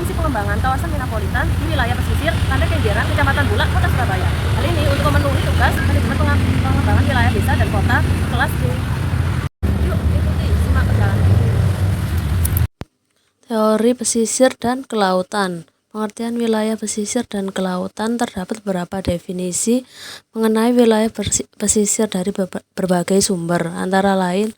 potensi pengembangan kawasan metropolitan di wilayah pesisir, Pantai Kenjeran, Kecamatan Bulak, Kota Surabaya. Hal ini untuk memenuhi tugas manajemen pengembangan wilayah desa dan kota kelas D. Yuk ikuti, simak perjalanan. Teori pesisir dan kelautan. Pengertian wilayah pesisir dan kelautan terdapat beberapa definisi mengenai wilayah pesisir dari berbagai sumber, antara lain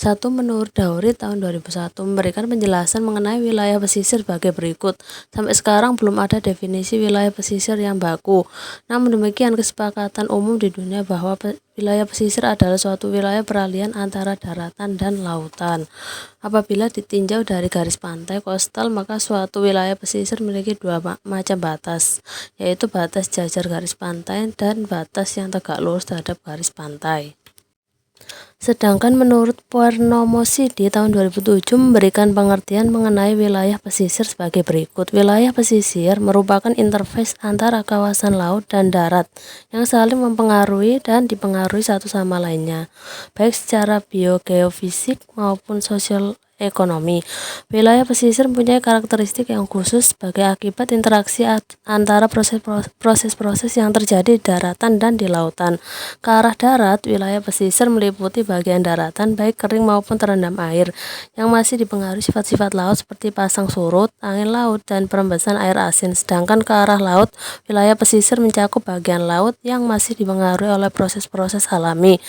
1. Menurut Dauri tahun 2001 memberikan penjelasan mengenai wilayah pesisir sebagai berikut. Sampai sekarang belum ada definisi wilayah pesisir yang baku. Namun demikian, kesepakatan umum di dunia bahwa wilayah pesisir adalah suatu wilayah peralihan antara daratan dan lautan. Apabila ditinjau dari garis pantai kostal, maka suatu wilayah pesisir memiliki dua macam batas, yaitu batas jajar garis pantai dan batas yang tegak lurus terhadap garis pantai. Sedangkan menurut Purnomosidi tahun 2007 memberikan pengertian mengenai wilayah pesisir sebagai berikut. Wilayah pesisir merupakan interface antara kawasan laut dan darat yang saling mempengaruhi dan dipengaruhi satu sama lainnya, baik secara biogeofisik maupun sosial ekonomi. Wilayah pesisir mempunyai karakteristik yang khusus sebagai akibat interaksi antara proses-proses yang terjadi di daratan dan di lautan. Ke arah darat, wilayah pesisir meliputi bagian daratan baik kering maupun terendam air yang masih dipengaruhi sifat-sifat laut seperti pasang surut, angin laut, dan perembasan air asin. Sedangkan ke arah laut, wilayah pesisir mencakup bagian laut yang masih dipengaruhi oleh proses-proses alami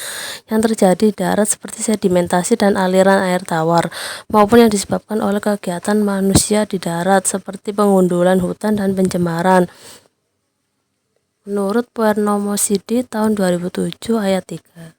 yang terjadi di darat seperti sedimentasi dan aliran air tawar, maupun yang disebabkan oleh kegiatan manusia di darat seperti pengundulan hutan dan pencemaran. Menurut Purnomosidi tahun 2007 ayat 3.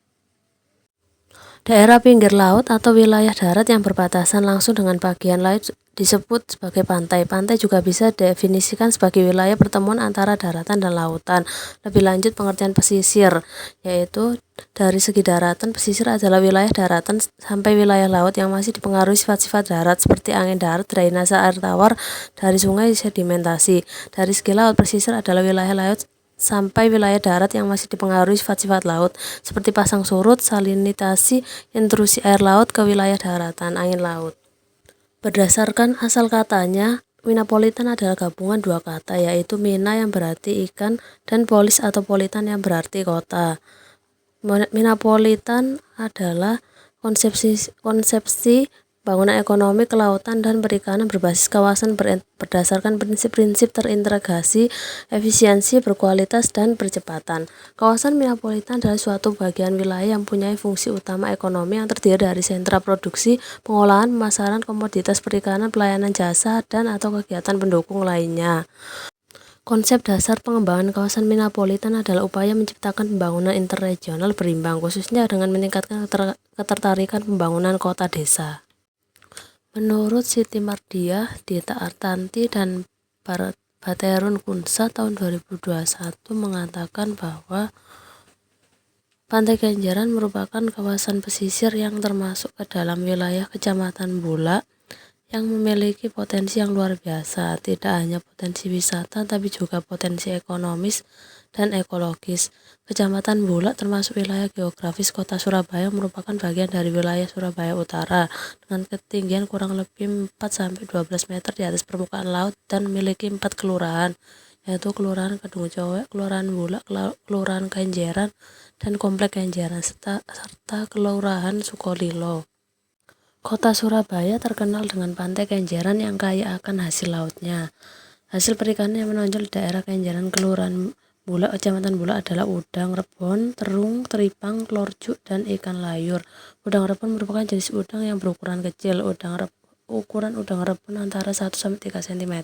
Daerah pinggir laut atau wilayah darat yang berbatasan langsung dengan bagian laut disebut sebagai pantai. Pantai juga bisa definisikan sebagai wilayah pertemuan antara daratan dan lautan. Lebih lanjut, pengertian pesisir, yaitu dari segi daratan, pesisir adalah wilayah daratan sampai wilayah laut yang masih dipengaruhi sifat-sifat darat seperti angin darat, drainase air tawar dari sungai, sedimentasi. Dari segi laut, pesisir adalah wilayah laut sampai wilayah darat yang masih dipengaruhi sifat-sifat laut seperti pasang surut, salinitasi, intrusi air laut ke wilayah daratan, angin laut. Berdasarkan asal katanya, Minapolitan adalah gabungan dua kata, yaitu mina yang berarti ikan dan polis atau politan yang berarti kota. Minapolitan adalah konsepsi bangunan ekonomi kelautan dan perikanan berbasis kawasan berdasarkan prinsip-prinsip terintegrasi, efisiensi, berkualitas, dan percepatan. Kawasan metropolitan adalah suatu bagian wilayah yang mempunyai fungsi utama ekonomi yang terdiri dari sentra produksi, pengolahan, pemasaran komoditas perikanan, pelayanan jasa, dan atau kegiatan pendukung lainnya. Konsep dasar pengembangan kawasan metropolitan adalah upaya menciptakan pembangunan interregional berimbang, khususnya dengan meningkatkan ketertarikan pembangunan kota desa. Menurut Siti Mardiah, Dita Artanti, dan Baterun Kunsa tahun 2021 mengatakan bahwa Pantai Kenjeran merupakan kawasan pesisir yang termasuk ke dalam wilayah Kecamatan Bulak yang memiliki potensi yang luar biasa, tidak hanya potensi wisata tapi juga potensi ekonomis dan ekologis. Kecamatan Bulak termasuk wilayah geografis Kota Surabaya, merupakan bagian dari wilayah Surabaya Utara dengan ketinggian kurang lebih 4-12 meter di atas permukaan laut dan memiliki 4 kelurahan, yaitu Kelurahan Kedung Cowek, Kelurahan Bulak, Kelurahan Kenjeran, dan Komplek Kenjeran, serta Kelurahan Sukolilo. Kota Surabaya terkenal dengan Pantai Kenjeran yang kaya akan hasil lautnya. Hasil perikanan yang menonjol di daerah Kenjeran, Kelurahan Bulak, Kecamatan Bulak adalah udang rebon, terung, teripang, lorjuk, dan ikan layur. Udang rebon merupakan jenis udang yang berukuran kecil. Ukuran udang rebon antara 1-3 cm.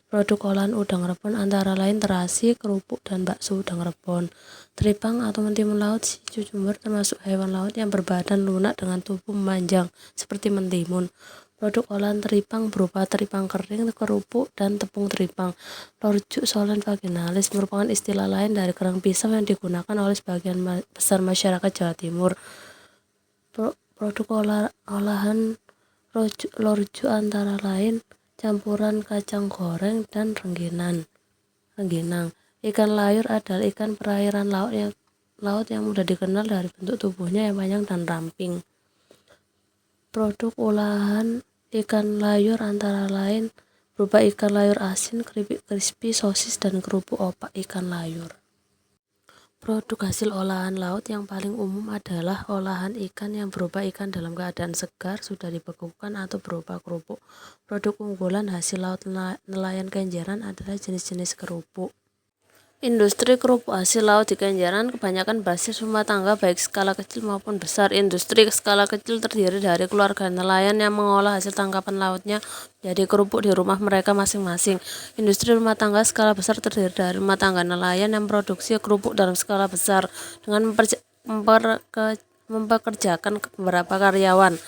Produk olahan udang rebon antara lain terasi, kerupuk, dan bakso udang rebon. Teripang atau mentimun laut si cucumber termasuk hewan laut yang berbadan lunak dengan tubuh memanjang seperti mentimun. Produk olahan teripang berupa teripang kering, kerupuk, dan tepung teripang. Lorjuk solen vaginalis merupakan istilah lain dari kerang pisau yang digunakan oleh sebagian besar masyarakat Jawa Timur. Produk olahan lorjuk antara lain campuran kacang goreng dan rengginang. Ikan layur adalah ikan perairan laut yang mudah dikenal dari bentuk tubuhnya yang panjang dan ramping. Produk olahan ikan layur antara lain berupa ikan layur asin, keripik crispy, sosis, dan kerupuk opak ikan layur. Produk hasil olahan laut yang paling umum adalah olahan ikan yang berupa ikan dalam keadaan segar, sudah dibekukan atau berupa kerupuk. Produk unggulan hasil laut nelayan Kenjeran adalah jenis-jenis kerupuk. Industri kerupuk hasil laut di Kenjeran kebanyakan basis rumah tangga baik skala kecil maupun besar. Industri skala kecil terdiri dari keluarga nelayan yang mengolah hasil tangkapan lautnya jadi kerupuk di rumah mereka masing-masing. Industri rumah tangga skala besar terdiri dari rumah tangga nelayan yang memproduksi kerupuk dalam skala besar dengan mempekerjakan beberapa karyawan.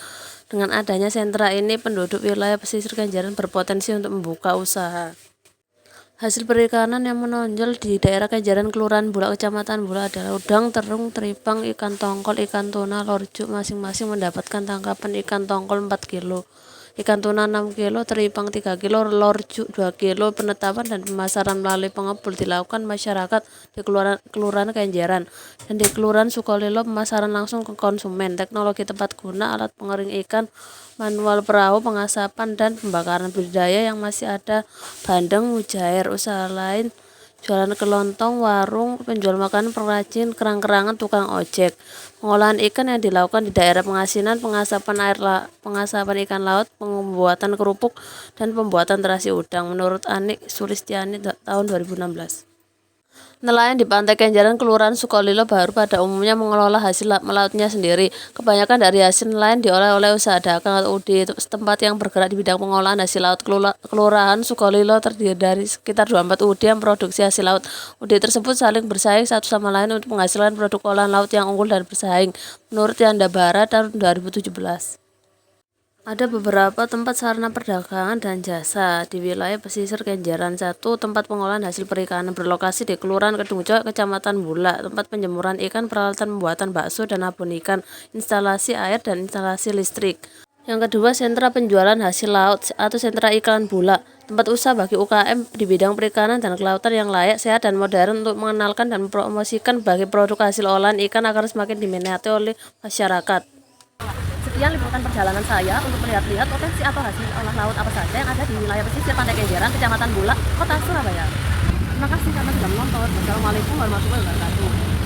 Dengan adanya sentra ini, penduduk wilayah pesisir Kenjeran berpotensi untuk membuka usaha. Hasil perikanan yang menonjol di daerah Kenjeran, Kelurahan Bulak, Kecamatan Bulak adalah udang, terung, teripang, ikan tongkol, ikan tuna, lorjuk masing-masing mendapatkan tangkapan ikan tongkol 4 kilo, ikan tuna 6 kilo, teripang 3 kilo, lorjuk 2 kilo. Penetapan dan pemasaran melalui pengepul dilakukan masyarakat di Kelurahan Kenjeran dan di Kelurahan Sukolilo. Pemasaran langsung ke konsumen, teknologi tepat guna, alat pengering ikan, manual perahu, pengasapan dan pembakaran, budidaya yang masih ada, bandeng, mujair. Usaha lain jualan kelontong, warung, penjual makanan, pengrajin, kerang-kerangan, tukang ojek. Pengolahan ikan yang dilakukan di daerah pengasinan, pengasapan ikan laut, pembuatan kerupuk, dan pembuatan terasi udang. Menurut Anik Sulistiani tahun 2016. Nelayan di pantai Kenjeran, Kelurahan Sukolilo baru pada umumnya mengelola hasil lautnya sendiri. Kebanyakan dari hasil nelayan diolah oleh usaha dagang atau UD setempat yang bergerak di bidang pengolahan hasil laut. Kelurahan Sukolilo terdiri dari sekitar 24 UD yang memproduksi hasil laut. UD tersebut saling bersaing satu sama lain untuk menghasilkan produk olahan laut yang unggul dan bersaing. Menurut Yanda Bara tahun 2017. Ada beberapa tempat sarana perdagangan dan jasa di wilayah pesisir Kenjeran. 1. Tempat pengolahan hasil perikanan berlokasi di Kelurahan Kedungjo, Kecamatan Bulak. Tempat penjemuran ikan, peralatan pembuatan bakso dan abon ikan, instalasi air dan instalasi listrik. Yang kedua, sentra penjualan hasil laut atau sentra iklan Bulak. Tempat usaha bagi UKM di bidang perikanan dan kelautan yang layak, sehat dan modern untuk mengenalkan dan mempromosikan bagi produk hasil olahan ikan agar semakin diminati oleh masyarakat. Sekian liputan perjalanan saya untuk melihat-lihat potensi atau hasil olah laut apa saja yang ada di wilayah pesisir pantai Kenjeran, Kecamatan Bulak, Kota Surabaya. Terima kasih karena sudah menonton. Wassalamualaikum warahmatullahi wabarakatuh.